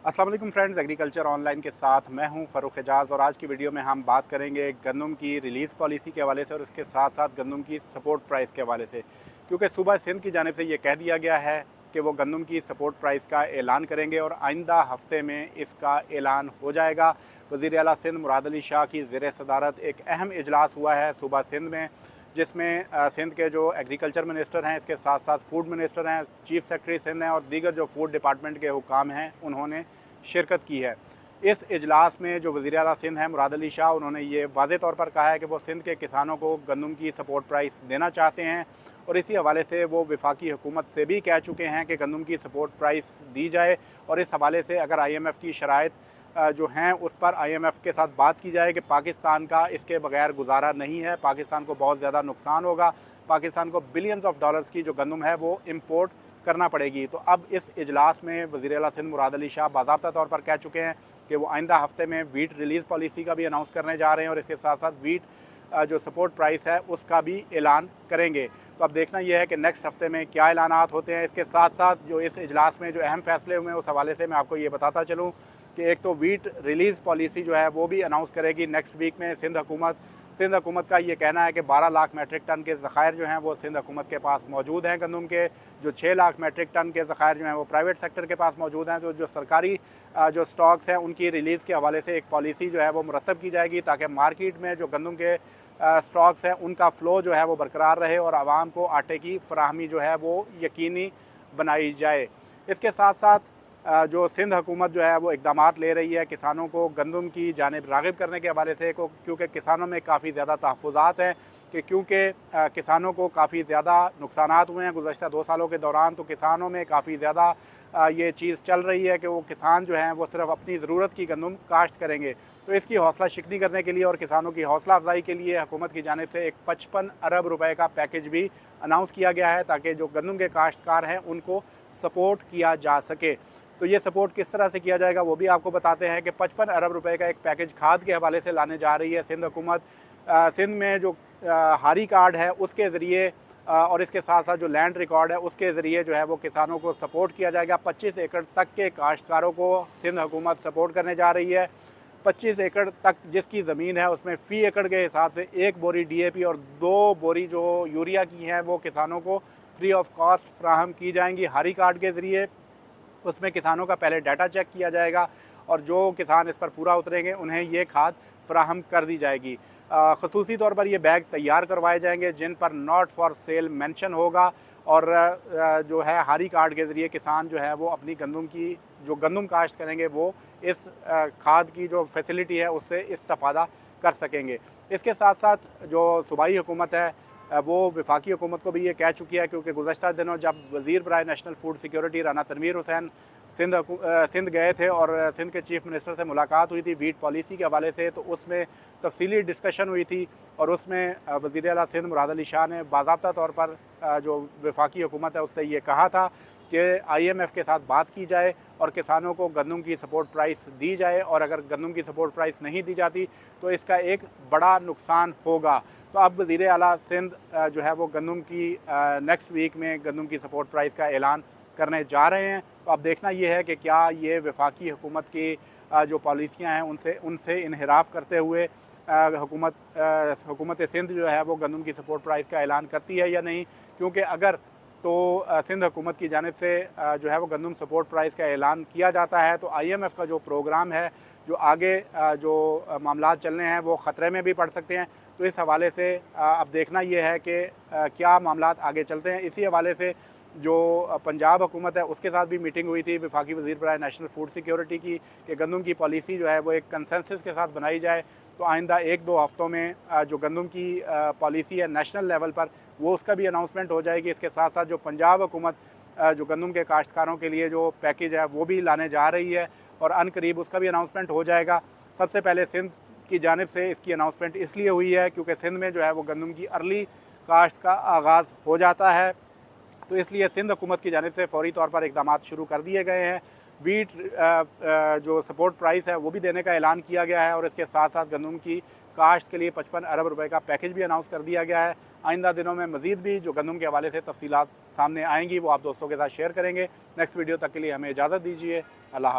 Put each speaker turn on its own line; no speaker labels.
अस्सलाम वालेकुम friends, agriculture online के साथ मैं हूं फ़ारूक एजाज़। और आज की वीडियो में हम बात करेंगे गंदम की रिलीज़ पॉलिसी के हवाले से और इसके साथ साथ गंदम की सपोर्ट प्राइस के हवाले से, क्योंकि सूबा सिंध की जानिब से ये कह दिया गया है कि वो गंदम की सपोर्ट प्राइस का ऐलान करेंगे और आइंदा हफ्ते में इसका ऐलान हो जाएगा। वज़ीर आला सिंध मुराद अली शाह की ज़ेर सदारत एक अहम इजलास हुआ है सूबा सिंध में, जिसमें सिंध के जो एग्रीकल्चर मिनिस्टर हैं, इसके साथ साथ फूड मिनिस्टर हैं, चीफ सेक्रेटरी सिंध हैं और दीगर जो फूड डिपार्टमेंट के हुकाम हैं, उन्होंने शिरकत की है। इस इजलास में जो वज़ीर आला सिंध हैं मुराद अली शाह, उन्होंने ये वाज़े तौर पर कहा है कि वो सिंध के किसानों को गंदम की सपोर्ट प्राइस देना चाहते हैं और इसी हवाले से वो वफाकी हुकूमत से भी कह चुके हैं कि गंदम की सपोर्ट प्राइस दी जाए। और इस हवाले से अगर IMF की शराइत जो हैं उस पर IMF के साथ बात की जाए कि पाकिस्तान का इसके बगैर गुजारा नहीं है, पाकिस्तान को बहुत ज़्यादा नुकसान होगा, पाकिस्तान को बिलियंस ऑफ डॉलर्स की जो गंदम है वो इम्पोर्ट करना पड़ेगी। तो अब इस इजलास में वज़ीर आला सिंध मुराद अली शाह बाज़ाब्ता तौर पर कह चुके हैं कि वो आइंदा हफ्ते में वीट रिलीज़ पॉलिसी का भी अनाउंस करने जा रहे हैं और इसके साथ साथ वीट जो सपोर्ट प्राइस है उसका भी ऐलान करेंगे। तो अब देखना यह है कि नेक्स्ट हफ्ते में क्या ऐलानात होते हैं। इसके साथ साथ जो इस इजलास में जो अहम फैसले हुए हैं उस हवाले से मैं आपको ये बताता चलूँ कि एक तो वीट रिलीज़ पॉलिसी जो है वो भी अनाउंस करेगी नेक्स्ट वीक में सिंध हुकूमत का ये कहना है कि 12 लाख मेट्रिक टन के ज़खायर जो हैं वो सिंध हुकूमत के पास मौजूद हैं गंदम के। जो 6 लाख मेट्रिक टन के ज़खायर जो हैं वो प्राइवेट सेक्टर के पास मौजूद हैं। तो जो सरकारी जो स्टॉक्स हैं उनकी रिलीज़ के हवाले से एक पॉलिसी जो है वो मुरतब की जाएगी ताकि मार्केट में जो गंदम के स्टॉक्स हैं उनका फ़्लो जो है वो बरकरार रहे और आवाम को आटे की फ़राहमी जो है वो यकीनी बनाई जाए। इसके साथ साथ जो सिंध हुकूमत जो है वो इक़दामात ले रही है किसानों को गंदम की जानिब राग़िब करने के हवाले से, क्योंकि किसानों में काफ़ी ज़्यादा तहफ़्फ़ुज़ात हैं कि क्योंकि किसानों को काफ़ी ज़्यादा नुकसानात हुए हैं गुज़श्ता 2 सालों के दौरान। तो किसानों में काफ़ी ज़्यादा ये चीज़ चल रही है कि वो किसान जो हैं वो सिर्फ़ अपनी ज़रूरत की गंदम काश्त करेंगे। तो इसकी हौसला शिकनी करने के लिए और किसानों की हौसला अफजाई के लिए हुकूमत की जानिब से एक 55 अरब रुपए का पैकेज भी अनाउंस किया गया है ताकि जो गंदम के काश्तकार हैं उनको सपोर्ट किया जा सके। तो ये सपोर्ट किस तरह से किया जाएगा वो भी आपको बताते हैं कि 55 अरब रुपए का एक पैकेज खाद के हवाले से लाने जा रही है सिंध हुकूमत। सिंध में जो हारी कार्ड है उसके ज़रिए और इसके साथ साथ जो लैंड रिकॉर्ड है उसके ज़रिए जो है वो किसानों को सपोर्ट किया जाएगा। 25 एकड़ तक के काश्तकारों को सिंध हुकूमत सपोर्ट करने जा रही है। 25 एकड़ तक जिसकी ज़मीन है उसमें फ़ी एकड़ के हिसाब से 1 बोरी DAP और 2 बोरी जो यूरिया की हैं वो किसानों को फ्री ऑफ कॉस्ट फ्राहम की जाएंगी हारी कार्ड के ज़रिए। उसमें किसानों का पहले डाटा चेक किया जाएगा और जो किसान इस पर पूरा उतरेंगे उन्हें ये खाद फ्राहम कर दी जाएगी। ख़ुसूसी तौर पर ये बैग तैयार करवाए जाएंगे जिन पर नॉट फॉर सेल मेंशन होगा और जो है हारी कार्ड के ज़रिए किसान जो है वो अपनी गंदम की जो गंदम काश्त करेंगे वो इस खाद की जो फैसिलिटी है उससे इस्तेफ़ादा कर सकेंगे। इसके साथ साथ जो सूबाई हुकूमत है वो वफाकी हुकूमत को भी ये कह चुकी है, क्योंकि गुज़श्ता दिनों जब वज़ीर बराए national food security Rana Tanveer Hussain Sindh गए थे और सिंध के चीफ मिनिस्टर से मुलाकात हुई थी वीट पॉलिसी के हवाले से, तो उसमें तफसीली डिस्कशन हुई थी और उसमें वज़ीर आला सिंध मुराद अली शाह ने बाज़ाब्ता तौर पर जो वफाकी हुकूमत है उससे ये कहा था कि IMF के साथ बात की जाए और किसानों को गंदम की सपोर्ट प्राइस दी जाए और अगर गंदम की सपोर्ट प्राइस नहीं दी जाती तो इसका एक बड़ा नुकसान होगा। तो अब वज़ीर आला सिंध जो है वो गंदम की नेक्स्ट वीक में गंदम की सपोर्ट प्राइस का ऐलान करने जा रहे हैं। तो अब देखना ये है कि क्या ये वफाकी हुकूमत की जो पॉलिसियाँ हैं उनसे इन्हिराफ करते हुए हुकूमत सिंध जो है वो गंदम की सपोर्ट प्राइस का ऐलान करती है या नहीं। क्योंकि अगर तो सिंध हुकूमत की जानिब से जो है वो गंदम सपोर्ट प्राइस का ऐलान किया जाता है तो IMF का जो प्रोग्राम है, जो आगे जो मामलात चलने हैं वो ख़तरे में भी पड़ सकते हैं। तो इस हवाले से अब देखना ये है कि क्या मामलात आगे चलते हैं। इसी हवाले से जो पंजाब हुकूमत है उसके साथ भी मीटिंग हुई थी वफाकी वज़ीर बराए नेशनल फूड सिक्योरिटी की कि गंदम की पॉलिसी जो है वो एक कंसेंसस के साथ बनाई जाए। तो आइंदा 1-2 हफ़्तों में जो गंदम की पॉलिसी है नेशनल लेवल पर वो उसका भी अनाउंसमेंट हो जाएगी। इसके साथ साथ जो पंजाब हुकूमत जो गंदम के काश्तकारों के लिए जो पैकेज है वो भी लाने जा रही है और अनकरीब उसका भी अनाउंसमेंट हो जाएगा। सबसे पहले सिंध की जानिब से इसकी अनाउंसमेंट इसलिए हुई है क्योंकि सिंध में जो है वो गंदम की अर्ली काश्त का आगाज़ हो जाता है, तो इसलिए सिंध हुकूमत की जानिब से फ़ौरी तौर पर इक़दामात शुरू कर दिए गए हैं। वीट जो सपोर्ट प्राइस है वो भी देने का ऐलान किया गया है और इसके साथ साथ गंदम की काश्त के लिए 55 अरब रुपए का पैकेज भी अनाउंस कर दिया गया है। आइंदा दिनों में मज़ीद भी जो गंदम के हवाले से तफसीलात सामने आएंगी वो आप दोस्तों के साथ शेयर करेंगे। नेक्स्ट वीडियो तक के लिए हमें इजाज़त दीजिए। अल्लाह हाफ़िज़।